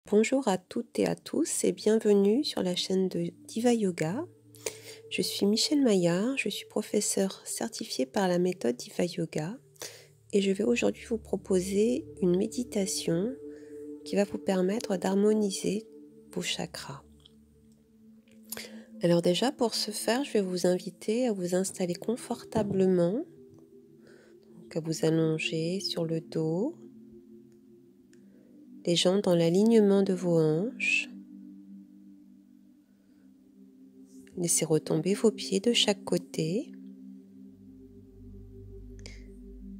Bonjour à toutes et à tous et bienvenue sur la chaîne de Diva Yoga. Je suis Michèle Maillard, je suis professeure certifiée par la méthode Diva Yoga et je vais aujourd'hui vous proposer une méditation qui va vous permettre d'harmoniser vos chakras. Alors déjà pour ce faire, je vais vous inviter à vous installer confortablement, donc à vous allonger sur le dos, les jambes dans l'alignement de vos hanches. Laissez retomber vos pieds de chaque côté.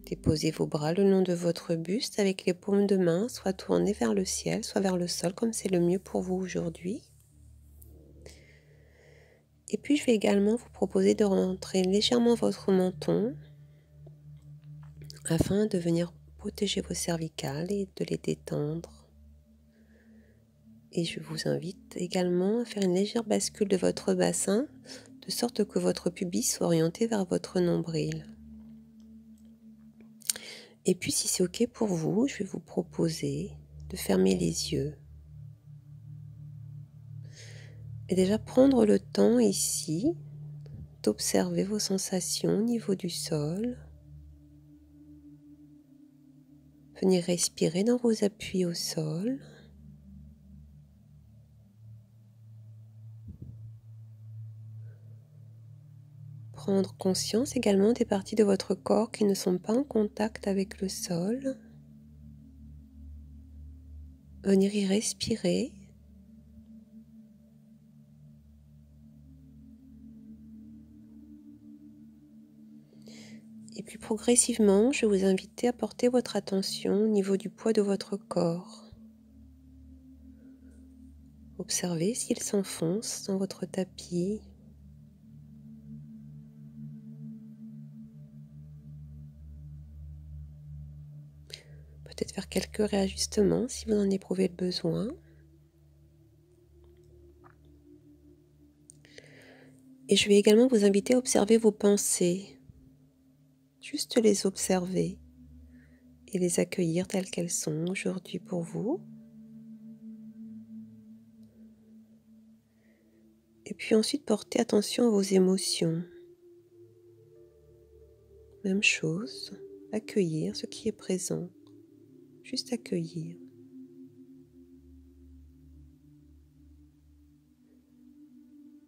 Déposez vos bras le long de votre buste avec les paumes de main, soit tournées vers le ciel, soit vers le sol, comme c'est le mieux pour vous aujourd'hui. Et puis je vais également vous proposer de rentrer légèrement votre menton afin de venir protéger vos cervicales et de les détendre. Et je vous invite également à faire une légère bascule de votre bassin, de sorte que votre pubis soit orienté vers votre nombril. Et puis si c'est OK pour vous, je vais vous proposer de fermer les yeux. Et déjà prendre le temps ici d'observer vos sensations au niveau du sol. Venir respirer dans vos appuis au sol. Prendre conscience également des parties de votre corps qui ne sont pas en contact avec le sol. Venir y respirer. Et puis progressivement, je vais vous inviter à porter votre attention au niveau du poids de votre corps. Observez s'il s'enfonce dans votre tapis. Peut-être faire quelques réajustements si vous en éprouvez le besoin. Et je vais également vous inviter à observer vos pensées. Juste les observer et les accueillir telles qu'elles sont aujourd'hui pour vous. Et puis ensuite porter attention à vos émotions. Même chose, accueillir ce qui est présent. Juste accueillir.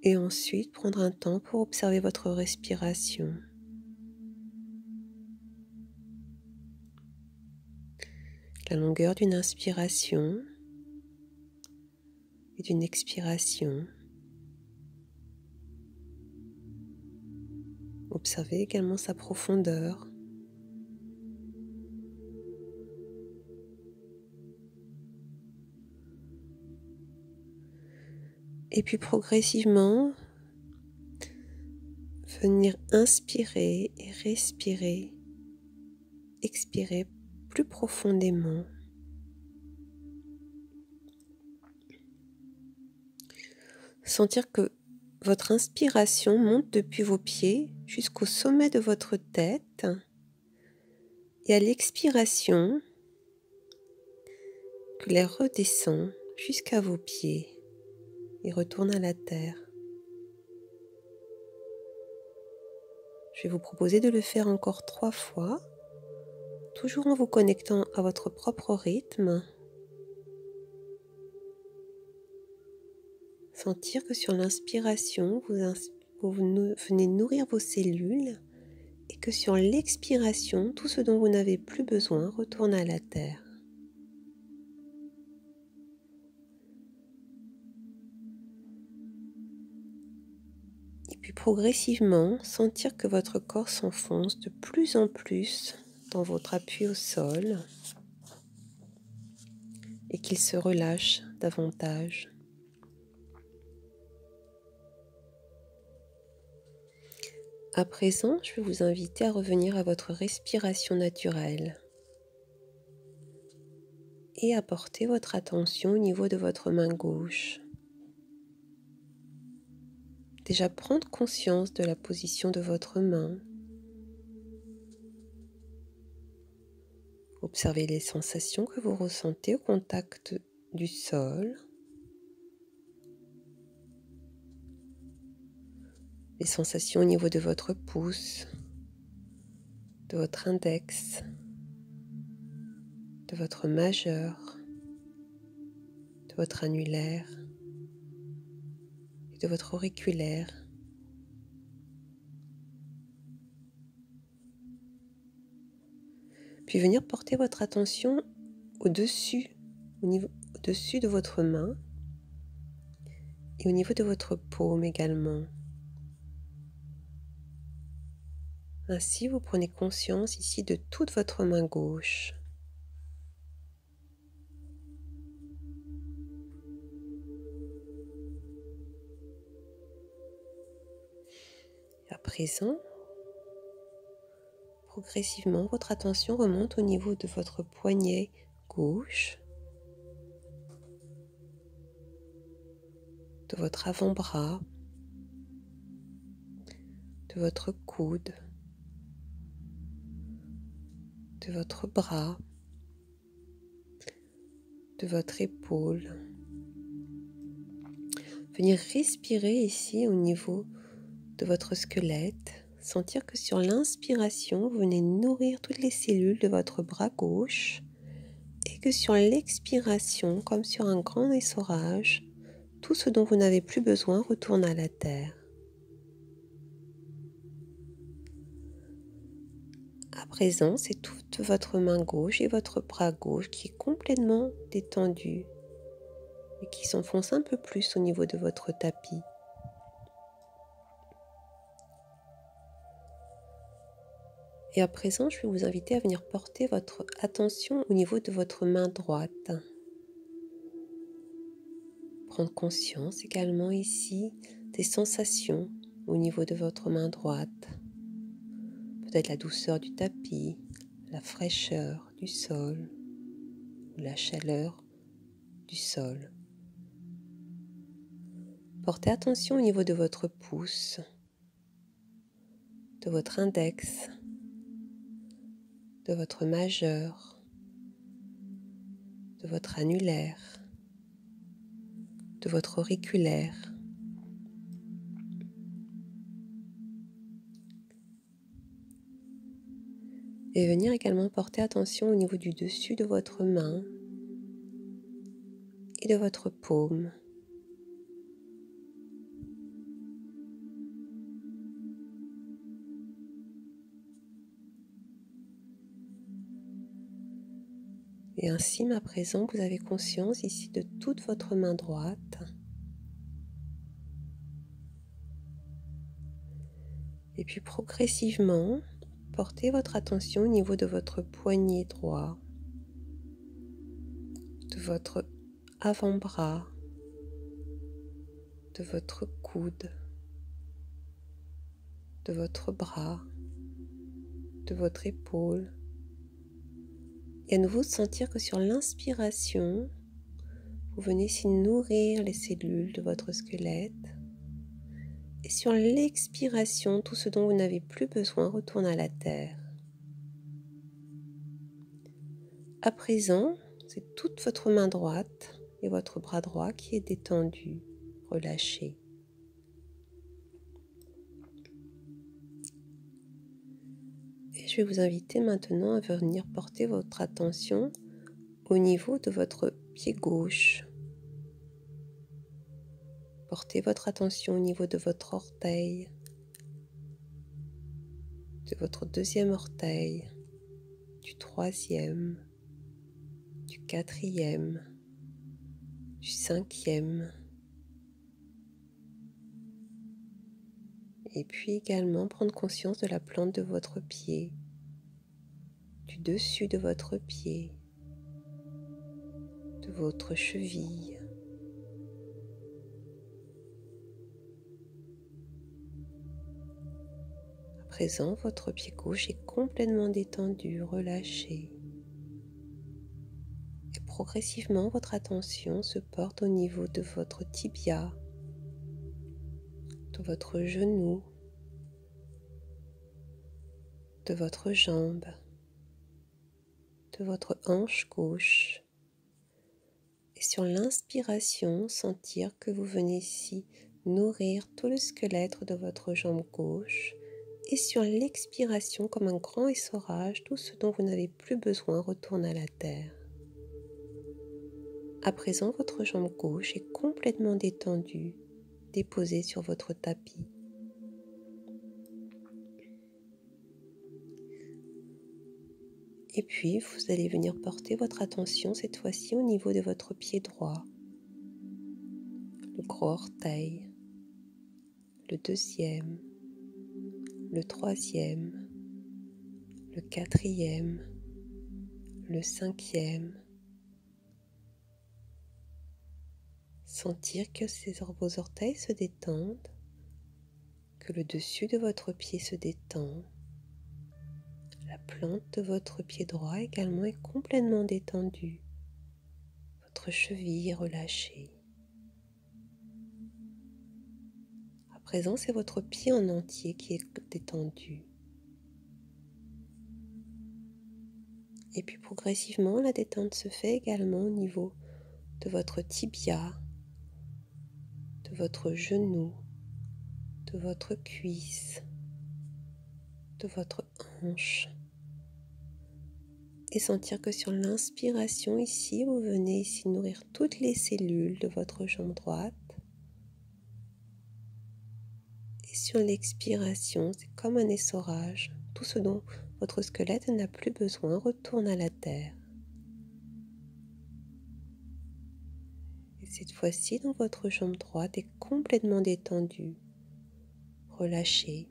Et ensuite prendre un temps pour observer votre respiration. La longueur d'une inspiration et d'une expiration. Observez également sa profondeur. Et puis progressivement, venir inspirer et respirer, expirer plus profondément. Sentir que votre inspiration monte depuis vos pieds jusqu'au sommet de votre tête et à l'expiration, que l'air redescend jusqu'à vos pieds et retourne à la terre. Je vais vous proposer de le faire encore 3 fois, toujours en vous connectant à votre propre rythme. Sentir que sur l'inspiration, vous venez nourrir vos cellules et que sur l'expiration, tout ce dont vous n'avez plus besoin retourne à la terre. Et puis progressivement, sentir que votre corps s'enfonce de plus en plus dans votre appui au sol et qu'il se relâche davantage. À présent, je vais vous inviter à revenir à votre respiration naturelle et à porter votre attention au niveau de votre main gauche. Déjà prendre conscience de la position de votre main. Observez les sensations que vous ressentez au contact du sol, les sensations au niveau de votre pouce, de votre index, de votre majeur, de votre annulaire et de votre auriculaire. Puis venir porter votre attention au-dessus, au-dessus de votre main et au niveau de votre paume également. Ainsi, vous prenez conscience ici de toute votre main gauche. Et à présent, progressivement, votre attention remonte au niveau de votre poignet gauche, de votre avant-bras, de votre coude, de votre bras, de votre épaule. Venir respirer ici au niveau de votre squelette, sentir que sur l'inspiration, vous venez nourrir toutes les cellules de votre bras gauche et que sur l'expiration, comme sur un grand essorage, tout ce dont vous n'avez plus besoin retourne à la terre. À présent, c'est toute votre main gauche et votre bras gauche qui est complètement détendu et qui s'enfonce un peu plus au niveau de votre tapis. Et à présent, je vais vous inviter à venir porter votre attention au niveau de votre main droite. Prendre conscience également ici des sensations au niveau de votre main droite. Peut-être la douceur du tapis, la fraîcheur du sol ou la chaleur du sol. Portez attention au niveau de votre pouce, de votre index, de votre majeur, de votre annulaire, de votre auriculaire. Et venir également porter attention au niveau du dessus de votre main et de votre paume. Et ainsi, à présent, vous avez conscience ici de toute votre main droite. Et puis progressivement, portez votre attention au niveau de votre poignet droit, de votre avant-bras, de votre coude, de votre bras, de votre épaule. Et à nouveau sentir que sur l'inspiration, vous venez ici nourrir les cellules de votre squelette. Et sur l'expiration, tout ce dont vous n'avez plus besoin retourne à la terre. À présent, c'est toute votre main droite et votre bras droit qui est détendu, relâché. Et je vais vous inviter maintenant à venir porter votre attention au niveau de votre pied gauche. Portez votre attention au niveau de votre orteil, de votre deuxième orteil, du troisième, du quatrième, du cinquième. Et puis également prendre conscience de la plante de votre pied, du dessus de votre pied, de votre cheville. À présent, votre pied gauche est complètement détendu, relâché. Et progressivement, votre attention se porte au niveau de votre tibia, de votre genou, de votre jambe, de votre hanche gauche Et sur l'inspiration, sentir que vous venez ici nourrir tout le squelette de votre jambe gauche. Et sur l'expiration, comme un grand essorage, tout ce dont vous n'avez plus besoin retourne à la terre. À présent, votre jambe gauche est complètement détendue, déposée sur votre tapis. Et puis, vous allez venir porter votre attention cette fois-ci au niveau de votre pied droit, le gros orteil, le deuxième, le troisième, le quatrième, le cinquième. Sentir que vos orteils se détendent, que le dessus de votre pied se détend. La plante de votre pied droit également est complètement détendue. Votre cheville est relâchée. À présent, c'est votre pied en entier qui est détendu. Et puis progressivement, la détente se fait également au niveau de votre tibia, de votre genou, de votre cuisse, de votre hanche. Et sentir que sur l'inspiration ici, vous venez ici nourrir toutes les cellules de votre jambe droite. Et sur l'expiration, c'est comme un essorage. Tout ce dont votre squelette n'a plus besoin retourne à la terre. Et cette fois-ci, dans votre jambe droite est complètement détendue, relâchée.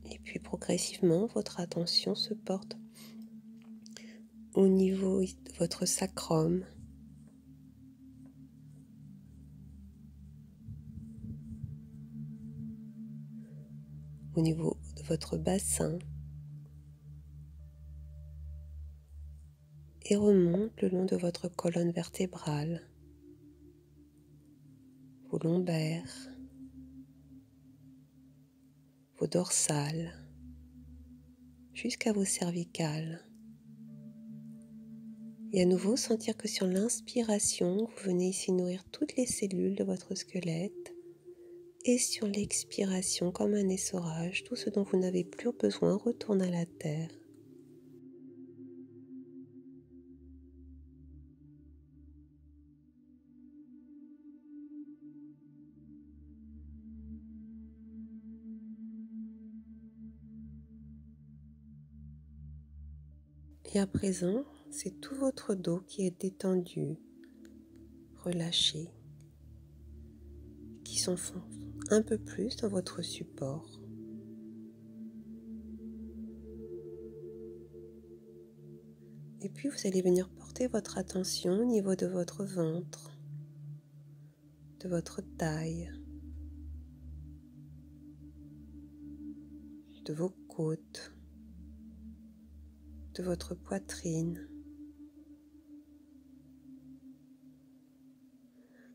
Et puis progressivement, votre attention se porte au niveau de votre sacrum, au niveau de votre bassin, et remonte le long de votre colonne vertébrale, vos lombaires, vos dorsales, jusqu'à vos cervicales. Et à nouveau, sentir que sur l'inspiration, vous venez ici nourrir toutes les cellules de votre squelette. Et sur l'expiration, comme un essorage, tout ce dont vous n'avez plus besoin retourne à la terre. Et à présent, c'est tout votre dos qui est détendu, relâché, qui s'enfonce un peu plus dans votre support. Et puis vous allez venir porter votre attention au niveau de votre ventre, de votre taille, de vos côtes, de votre poitrine.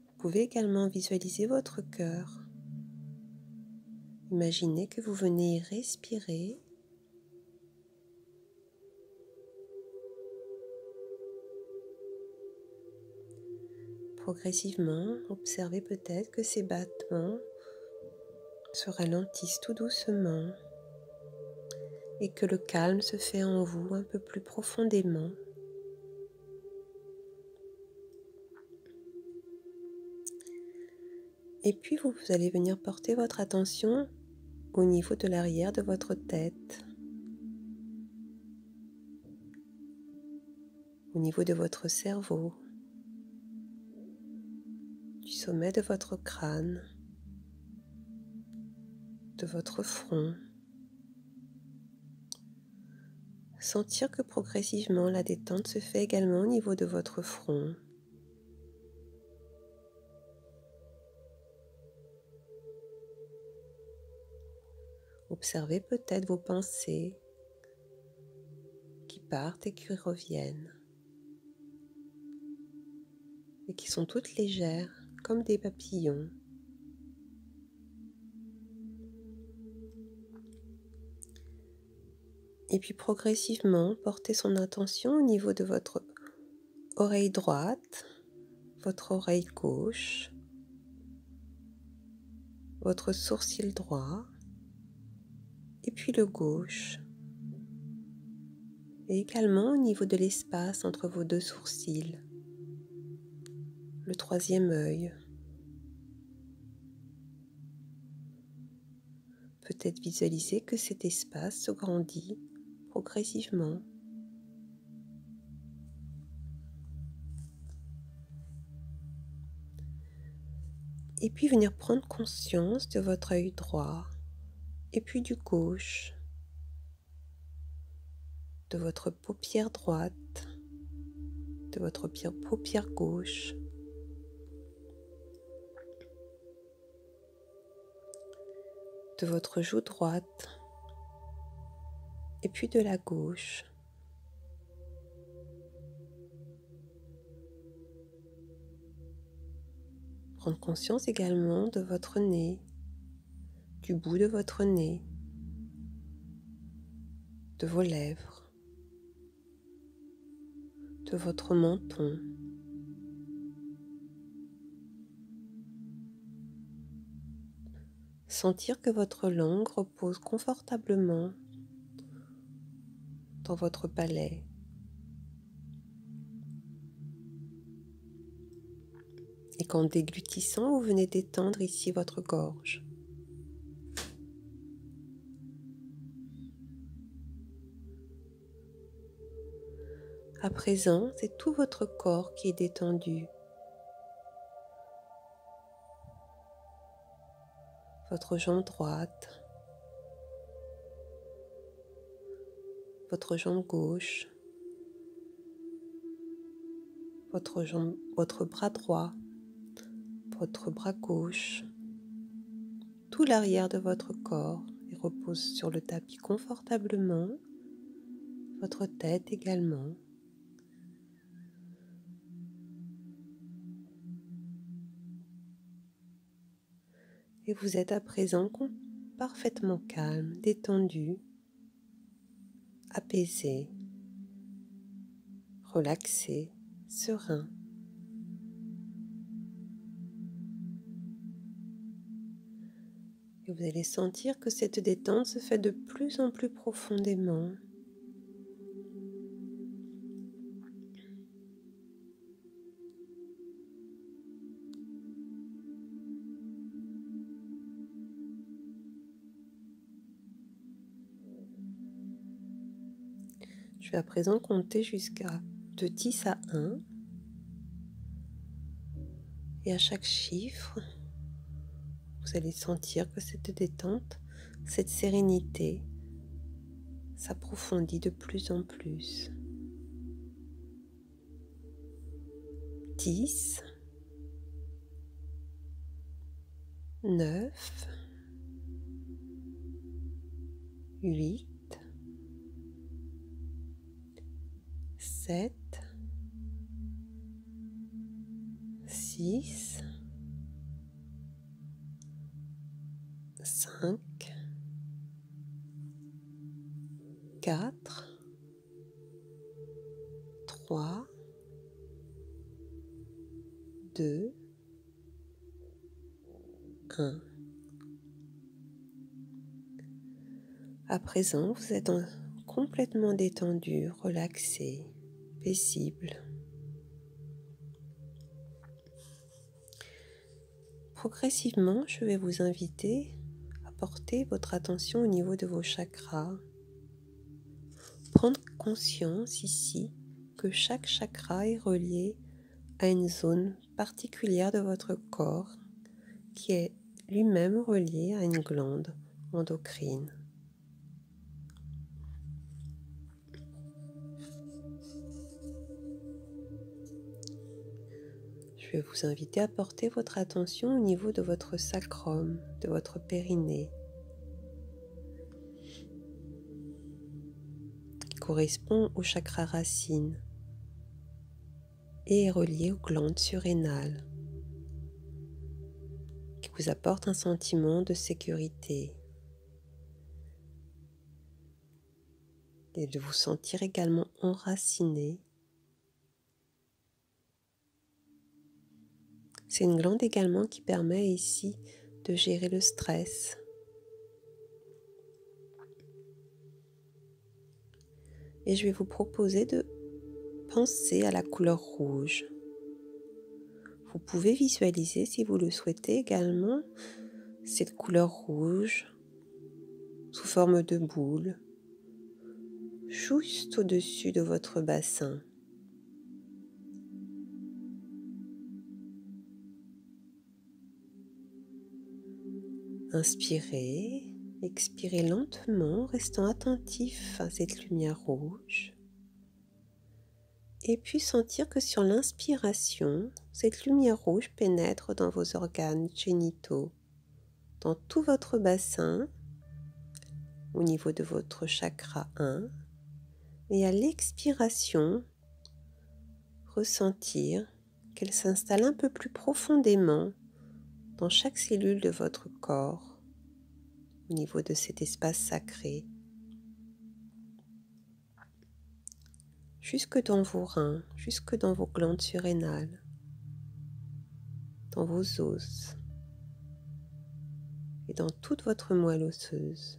Vous pouvez également visualiser votre cœur. Imaginez que vous venez respirer progressivement. Observez peut-être que ces battements se ralentissent tout doucement et que le calme se fait en vous un peu plus profondément. Et puis vous allez venir porter votre attention au niveau de l'arrière de votre tête, au niveau de votre cerveau, du sommet de votre crâne, de votre front. Sentir que progressivement la détente se fait également au niveau de votre front. Observez peut-être vos pensées qui partent et qui reviennent et qui sont toutes légères comme des papillons. Et puis progressivement, portez son attention au niveau de votre oreille droite, votre oreille gauche, votre sourcil droit, et puis le gauche. Et également au niveau de l'espace entre vos deux sourcils, le troisième œil. Peut-être visualiser que cet espace se grandit progressivement. Et puis venir prendre conscience de votre œil droit et puis du gauche, de votre paupière droite, de votre paupière gauche, de votre joue droite et puis de la gauche. Prendre conscience également de votre nez, du bout de votre nez, de vos lèvres, de votre menton. Sentir que votre langue repose confortablement dans votre palais. Et qu'en déglutissant, vous venez d'étendre ici votre gorge. À présent, c'est tout votre corps qui est détendu. Votre jambe droite, votre jambe gauche, votre bras droit, votre bras gauche, tout l'arrière de votre corps et repose sur le tapis confortablement, votre tête également. Et vous êtes à présent parfaitement calme, détendu, apaisé, relaxé, serein. Et vous allez sentir que cette détente se fait de plus en plus profondément. Je vais à présent compter de 10 à 1. Et à chaque chiffre, vous allez sentir que cette détente, cette sérénité, s'approfondit de plus en plus. 10, 9, 8, 7, 6, 5, 4, 3, 2, 1. À présent, vous êtes complètement détendu, relaxé, paisible. Progressivement, je vais vous inviter à porter votre attention au niveau de vos chakras. Prendre conscience ici que chaque chakra est relié à une zone particulière de votre corps qui est lui-même relié à une glande endocrine. Je vais vous inviter à porter votre attention au niveau de votre sacrum, de votre périnée, qui correspond au chakra racine et est relié aux glandes surrénales, qui vous apporte un sentiment de sécurité. et de vous sentir également enraciné. C'est une glande également qui permet ici de gérer le stress. Et je vais vous proposer de penser à la couleur rouge. Vous pouvez visualiser, si vous le souhaitez également, cette couleur rouge sous forme de boule, juste au-dessus de votre bassin. Inspirez, expirez lentement, restant attentif à cette lumière rouge. Et puis sentir que sur l'inspiration, cette lumière rouge pénètre dans vos organes génitaux, dans tout votre bassin, au niveau de votre chakra 1. Et à l'expiration, ressentir qu'elle s'installe un peu plus profondément dans chaque cellule de votre corps, au niveau de cet espace sacré, jusque dans vos reins, jusque dans vos glandes surrénales, dans vos os et dans toute votre moelle osseuse.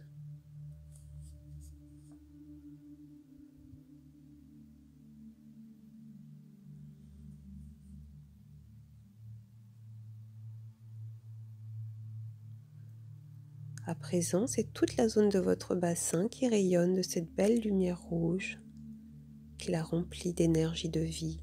À présent, c'est toute la zone de votre bassin qui rayonne de cette belle lumière rouge qui la remplit d'énergie de vie.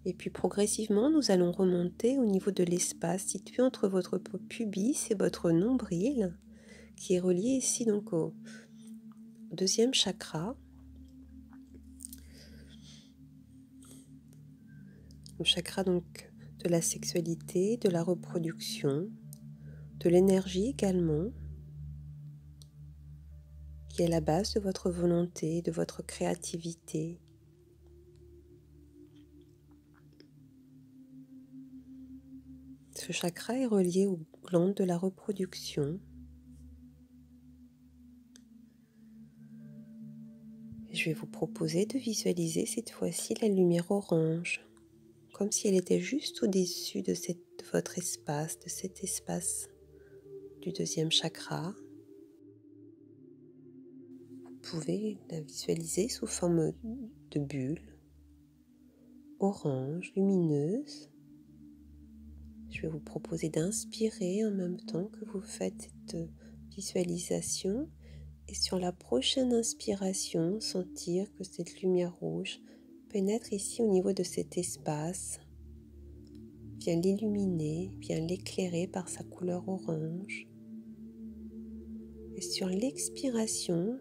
Et puis progressivement, nous allons remonter au niveau de l'espace situé entre votre pubis et votre nombril, qui est relié ici donc au deuxième chakra, le chakra donc de la sexualité, de la reproduction, de l'énergie également, qui est la base de votre volonté, de votre créativité. Ce chakra est relié aux glandes de la reproduction. Et je vais vous proposer de visualiser cette fois-ci la lumière orange, comme si elle était juste au-dessus de votre espace, de cet espace du deuxième chakra. Vous pouvez la visualiser sous forme de bulle orange, lumineuse. Je vais vous proposer d'inspirer en même temps que vous faites cette visualisation et sur la prochaine inspiration, sentir que cette lumière rouge pénètre ici au niveau de cet espace, vient l'illuminer, vient l'éclairer par sa couleur orange. Et sur l'expiration,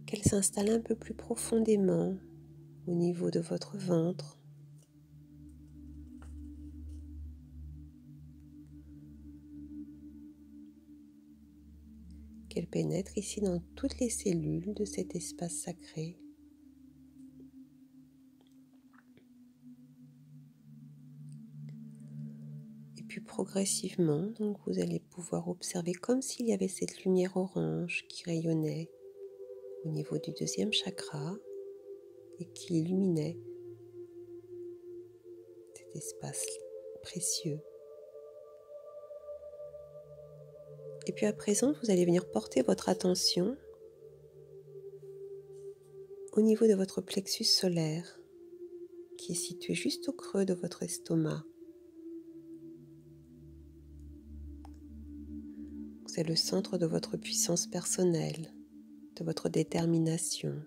qu'elle s'installe un peu plus profondément au niveau de votre ventre. Qu'elle pénètre ici dans toutes les cellules de cet espace sacré. Et puis progressivement, donc vous allez pouvoir observer comme s'il y avait cette lumière orange qui rayonnait au niveau du deuxième chakra et qui illuminait cet espace précieux. Et puis à présent, vous allez venir porter votre attention au niveau de votre plexus solaire qui est situé juste au creux de votre estomac. C'est le centre de votre puissance personnelle, de votre détermination,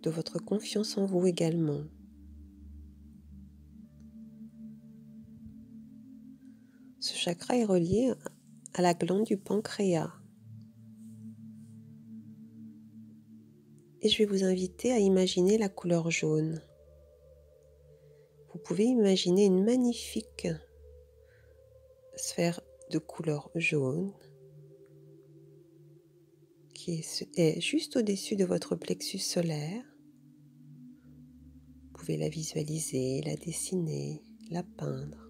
de votre confiance en vous également. Ce chakra est relié à la glande du pancréas. Et je vais vous inviter à imaginer la couleur jaune. Vous pouvez imaginer une magnifique sphère de couleur jaune qui est juste au-dessus de votre plexus solaire. Vous pouvez la visualiser, la dessiner, la peindre.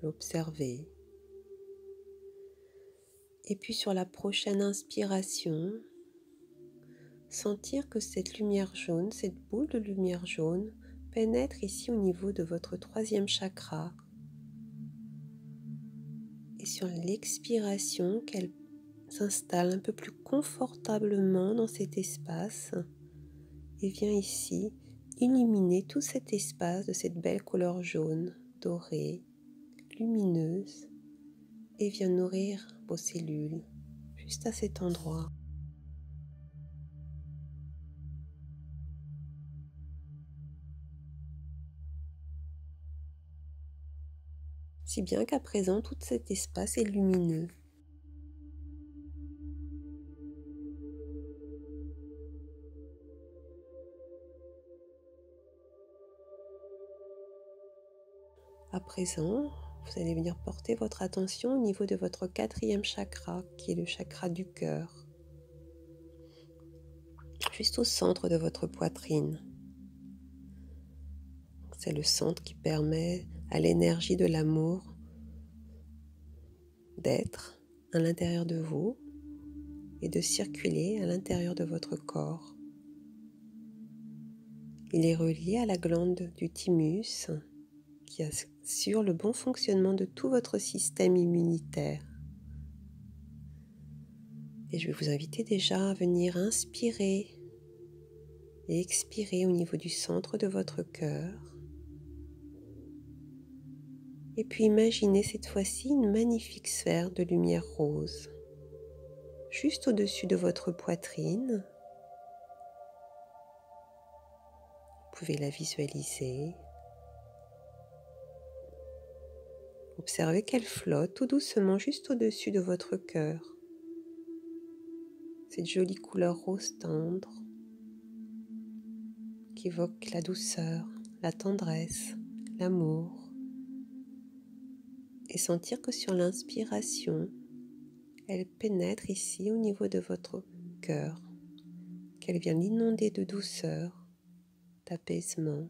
l'observer. Et puis sur la prochaine inspiration, sentir que cette lumière jaune, cette boule de lumière jaune, pénètre ici au niveau de votre 3e chakra. Et sur l'expiration, qu'elle s'installe un peu plus confortablement dans cet espace et vient ici illuminer tout cet espace de cette belle couleur jaune, dorée, lumineuse, et vient nourrir vos cellules juste à cet endroit. Si bien qu'à présent, tout cet espace est lumineux. À présent, vous allez venir porter votre attention au niveau de votre 4e chakra, qui est le chakra du cœur, juste au centre de votre poitrine. C'est le centre qui permet à l'énergie de l'amour d'être à l'intérieur de vous et de circuler à l'intérieur de votre corps. Il est relié à la glande du thymus qui assure le bon fonctionnement de tout votre système immunitaire. Et je vais vous inviter déjà à venir inspirer et expirer au niveau du centre de votre cœur. Et puis imaginez cette fois-ci une magnifique sphère de lumière rose, juste au-dessus de votre poitrine. Vous pouvez la visualiser. Observez qu'elle flotte tout doucement juste au-dessus de votre cœur. Cette jolie couleur rose tendre qui évoque la douceur, la tendresse, l'amour. Et sentir que sur l'inspiration, elle pénètre ici au niveau de votre cœur, qu'elle vient l'inonder de douceur, d'apaisement,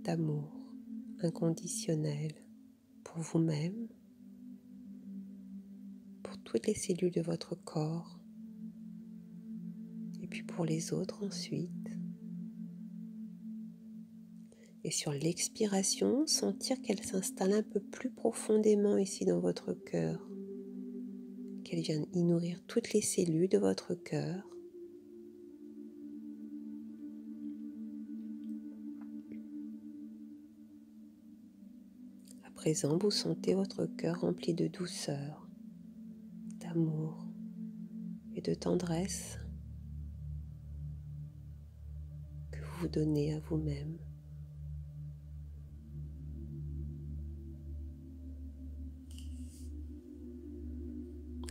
d'amour inconditionnel pour vous-même, pour toutes les cellules de votre corps, et puis pour les autres ensuite. Et sur l'expiration, sentir qu'elle s'installe un peu plus profondément ici dans votre cœur, qu'elle vienne y nourrir toutes les cellules de votre cœur. À présent, vous sentez votre cœur rempli de douceur, d'amour et de tendresse que vous vous donnez à vous-même.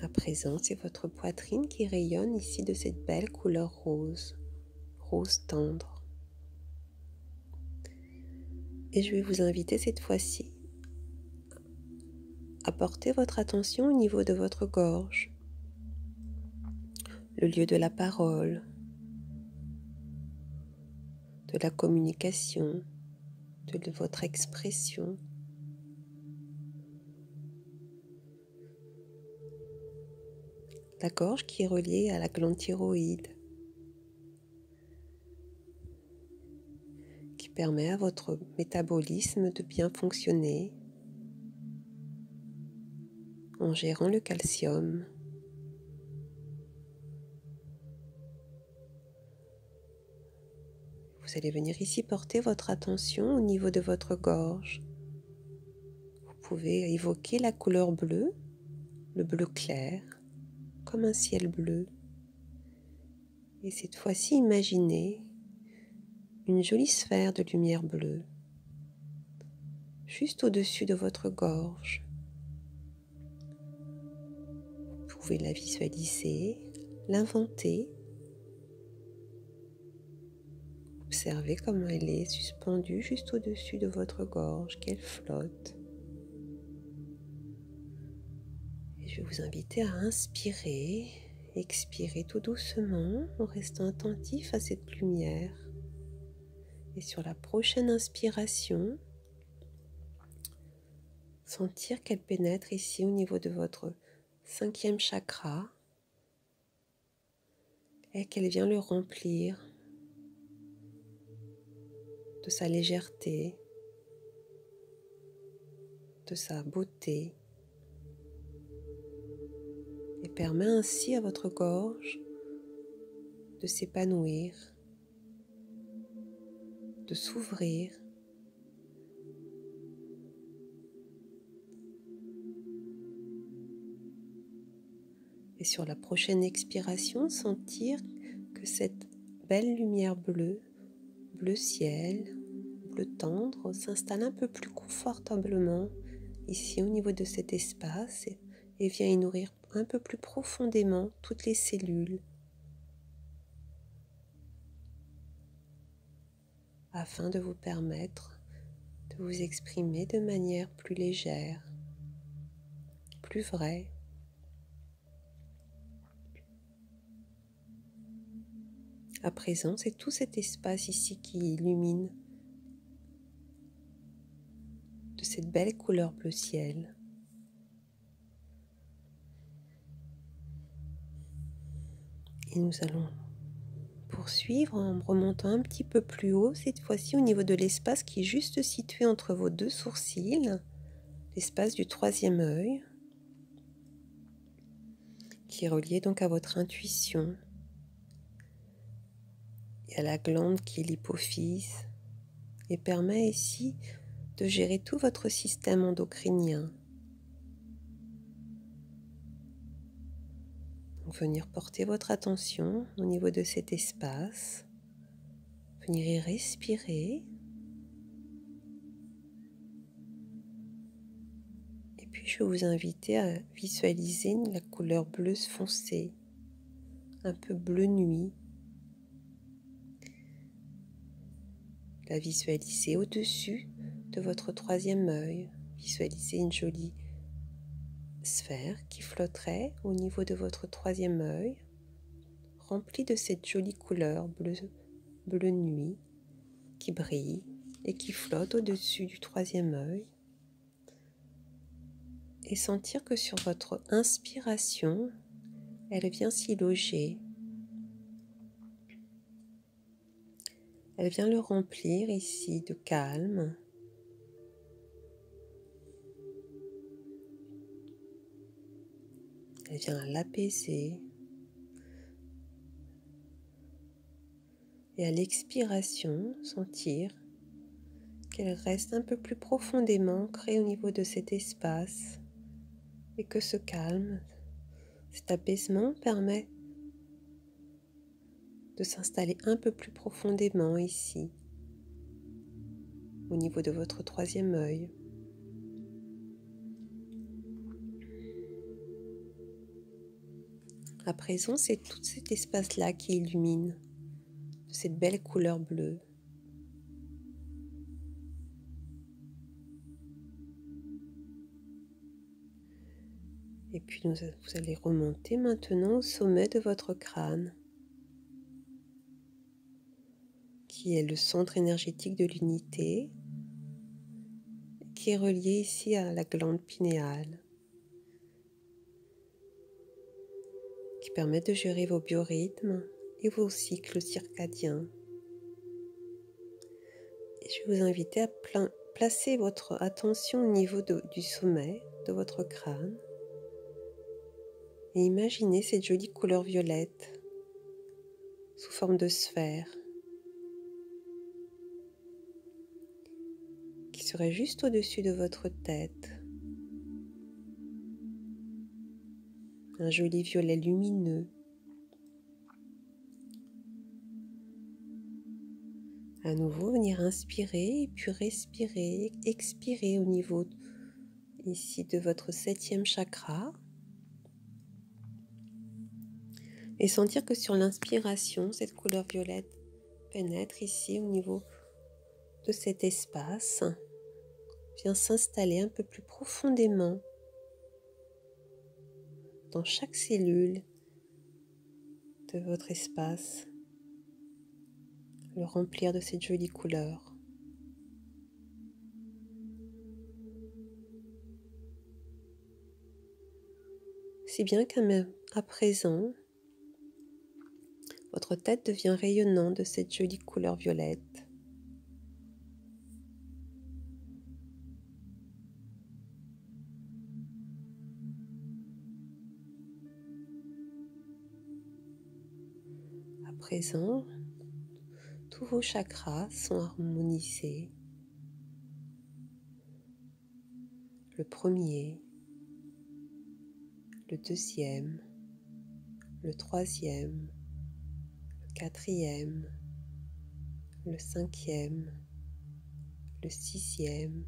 À présent, c'est votre poitrine qui rayonne ici de cette belle couleur rose, rose tendre. Et je vais vous inviter cette fois-ci à porter votre attention au niveau de votre gorge, le lieu de la parole, de la communication, de votre expression. La gorge qui est reliée à la glande thyroïde, qui permet à votre métabolisme de bien fonctionner en gérant le calcium. Vous allez venir ici porter votre attention au niveau de votre gorge. Vous pouvez évoquer la couleur bleue, le bleu clair, comme un ciel bleu. Et cette fois-ci, imaginez une jolie sphère de lumière bleue, juste au-dessus de votre gorge. Vous pouvez la visualiser, l'inventer. Observez comment elle est suspendue juste au-dessus de votre gorge, qu'elle flotte. Et je vais vous inviter à inspirer, expirer tout doucement en restant attentif à cette lumière. Et sur la prochaine inspiration, sentir qu'elle pénètre ici au niveau de votre 5e chakra et qu'elle vient le remplir de sa légèreté, de sa beauté, et permet ainsi à votre gorge de s'épanouir, de s'ouvrir. Et sur la prochaine expiration, sentir que cette belle lumière bleue, bleu ciel, bleu tendre, s'installe un peu plus confortablement ici au niveau de cet espace et vient y nourrir un peu plus profondément toutes les cellules afin de vous permettre de vous exprimer de manière plus légère, plus vraie. À présent, c'est tout cet espace ici qui illumine de cette belle couleur bleu ciel. Et nous allons poursuivre en remontant un petit peu plus haut, cette fois-ci au niveau de l'espace qui est juste situé entre vos deux sourcils, l'espace du 3e œil, qui est relié donc à votre intuition et à la glande qui est l'hypophyse, et permet ici de gérer tout votre système endocrinien. Donc venir porter votre attention au niveau de cet espace, venir y respirer, et puis je vais vous inviter à visualiser la couleur bleue foncée, un peu bleu nuit. La visualiser au-dessus de votre 3e œil. Visualisez une jolie sphère qui flotterait au niveau de votre 3e œil, remplie de cette jolie couleur bleu nuit qui brille et qui flotte au-dessus du 3e œil. Et sentir que sur votre inspiration, elle vient s'y loger. Elle vient le remplir ici de calme. Elle vient l'apaiser. Et à l'expiration, sentir qu'elle reste un peu plus profondément ancrée au niveau de cet espace et que ce calme, cet apaisement permet de s'installer un peu plus profondément ici, au niveau de votre 3e œil. À présent, c'est tout cet espace-là qui illumine de cette belle couleur bleue. Et puis vous allez remonter maintenant au sommet de votre crâne, qui est le centre énergétique de l'unité, qui est relié ici à la glande pinéale, qui permet de gérer vos biorhythmes et vos cycles circadiens. Et je vais vous inviter à placer votre attention au niveau du sommet de votre crâne et imaginez cette jolie couleur violette sous forme de sphère qui serait juste au-dessus de votre tête. Un joli violet lumineux. À nouveau, venir inspirer et puis respirer, expirer au niveau ici de votre 7e chakra. Et sentir que sur l'inspiration, cette couleur violette pénètre ici au niveau de cet espace, vient s'installer un peu plus profondément dans chaque cellule de votre espace, le remplir de cette jolie couleur. si bien qu'à présent, votre tête devient rayonnante de cette jolie couleur violette. À présent, tous vos chakras sont harmonisés. Le premier, le deuxième, le troisième, le quatrième, le cinquième, le sixième,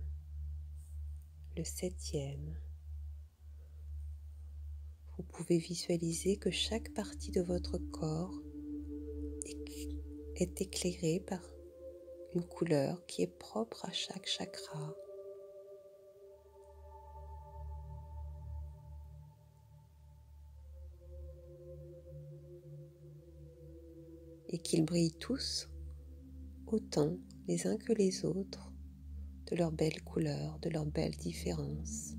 le septième. Vous pouvez visualiser que chaque partie de votre corps est éclairée par une couleur qui est propre à chaque chakra. Et qu'ils brillent tous autant les uns que les autres de leurs belles couleurs, de leurs belles différences.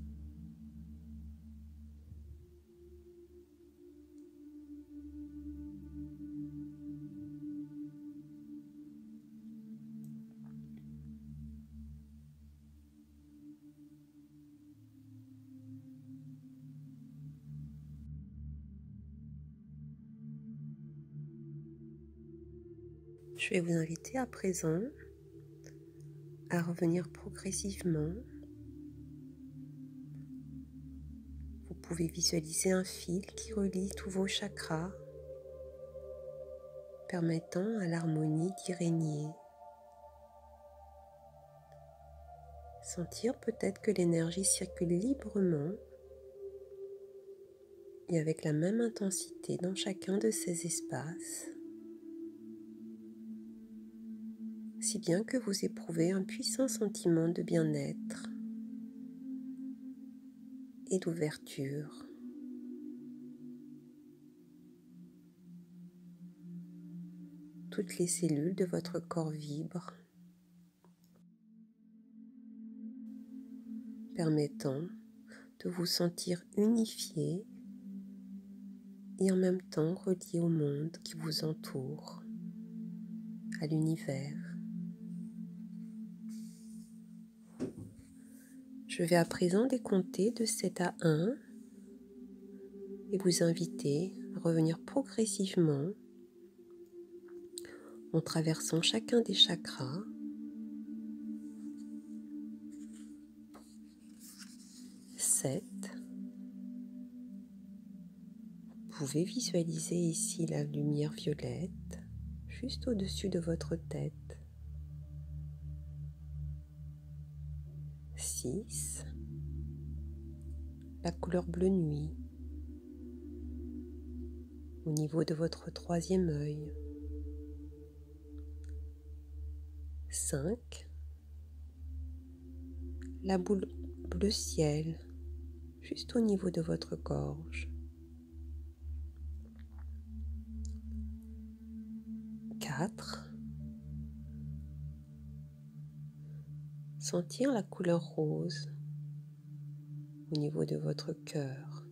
Je vais vous inviter à présent à revenir progressivement. Vous pouvez visualiser un fil qui relie tous vos chakras, permettant à l'harmonie d'y régner. Sentir peut-être que l'énergie circule librement et avec la même intensité dans chacun de ces espaces, si bien que vous éprouvez un puissant sentiment de bien-être et d'ouverture. Toutes les cellules de votre corps vibrent, permettant de vous sentir unifié et en même temps relié au monde qui vous entoure, à l'univers. Je vais à présent décompter de 7 à 1 et vous inviter à revenir progressivement en traversant chacun des chakras. 7. Vous pouvez visualiser ici la lumière violette juste au-dessus de votre tête. 6. La couleur bleu nuit au niveau de votre troisième œil. 5. La boule bleu ciel juste au niveau de votre gorge. 4. Sentir la couleur rose au niveau de votre cœur.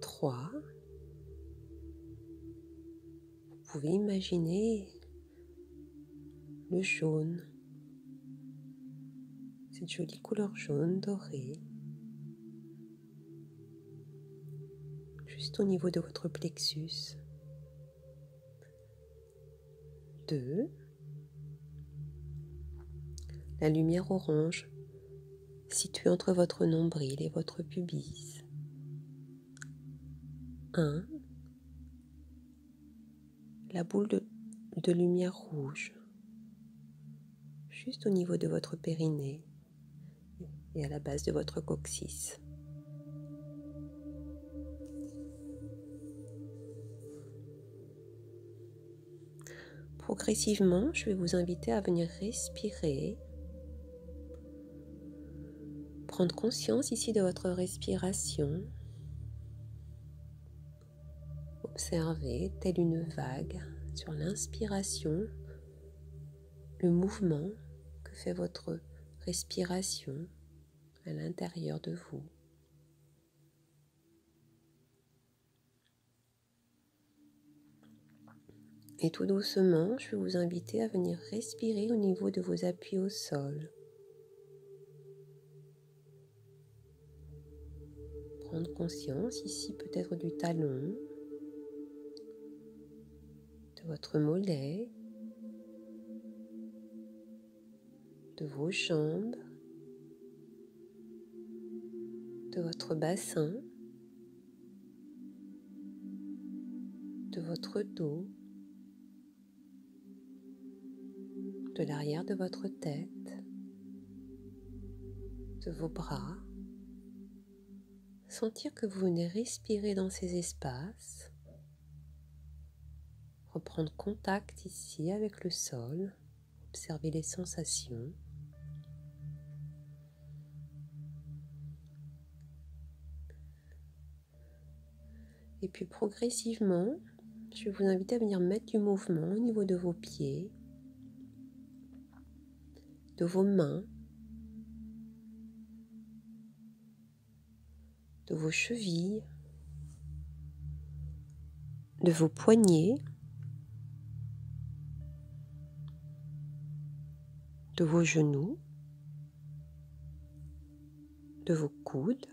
3. Vous pouvez imaginer le jaune, cette jolie couleur jaune dorée, juste au niveau de votre plexus. 2. La lumière orange située entre votre nombril et votre pubis. 1. La boule de lumière rouge juste au niveau de votre périnée et à la base de votre coccyx. Progressivement, je vais vous inviter à venir respirer, prendre conscience ici de votre respiration, observer, telle une vague, sur l'inspiration, le mouvement que fait votre respiration à l'intérieur de vous. Et tout doucement, je vais vous inviter à venir respirer au niveau de vos appuis au sol. Prendre conscience ici peut-être du talon, de votre mollet, de vos jambes, de votre bassin, de votre dos, de l'arrière de votre tête, de vos bras. Sentir que vous venez respirer dans ces espaces, reprendre contact ici avec le sol, observer les sensations. Et puis progressivement, je vais vous inviter à venir mettre du mouvement au niveau de vos pieds, de vos mains, de vos chevilles, de vos poignets, de vos genoux, de vos coudes,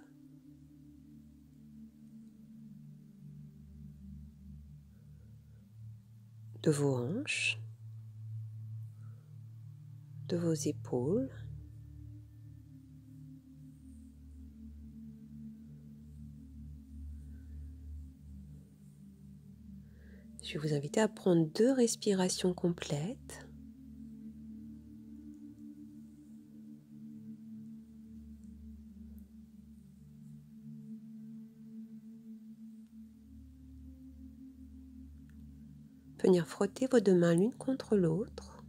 de vos hanches, de vos épaules, je vais vous inviter à prendre 2 respirations complètes. Venir frotter vos 2 mains l'une contre l'autre.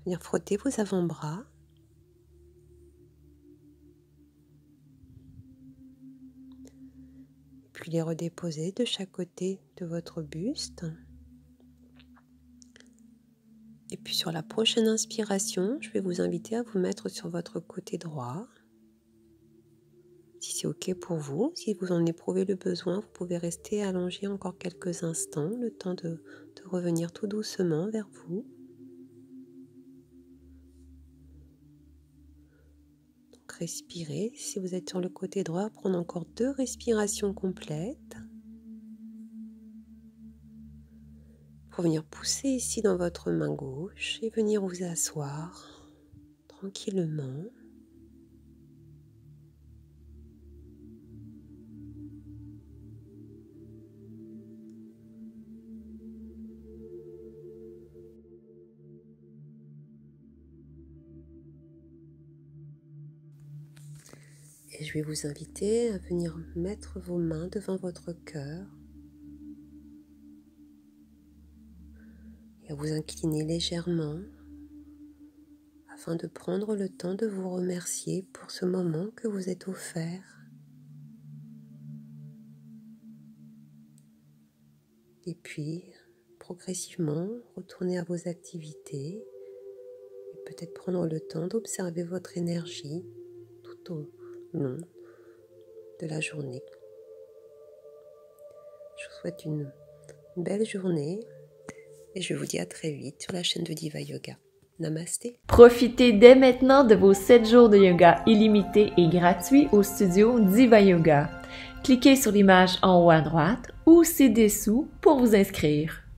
Venir frotter vos avant-bras. Puis les redéposer de chaque côté de votre buste. Et puis sur la prochaine inspiration, je vais vous inviter à vous mettre sur votre côté droit. Si c'est OK pour vous, si vous en éprouvez le besoin, vous pouvez rester allongé encore quelques instants, le temps de revenir tout doucement vers vous. Donc respirez. Si vous êtes sur le côté droit, prenez encore 2 respirations complètes. Pour venir pousser ici dans votre main gauche et venir vous asseoir tranquillement. Et je vais vous inviter à venir mettre vos mains devant votre cœur et à vous incliner légèrement afin de prendre le temps de vous remercier pour ce moment que vous êtes offert. Et puis, progressivement, retournez à vos activités et peut-être prendre le temps d'observer votre énergie tout au long de la journée. Je vous souhaite une belle journée et je vous dis à très vite sur la chaîne de Diva Yoga. Namasté. Profitez dès maintenant de vos 7 jours de yoga illimités et gratuits au studio Diva Yoga. Cliquez sur l'image en haut à droite ou ci-dessous pour vous inscrire.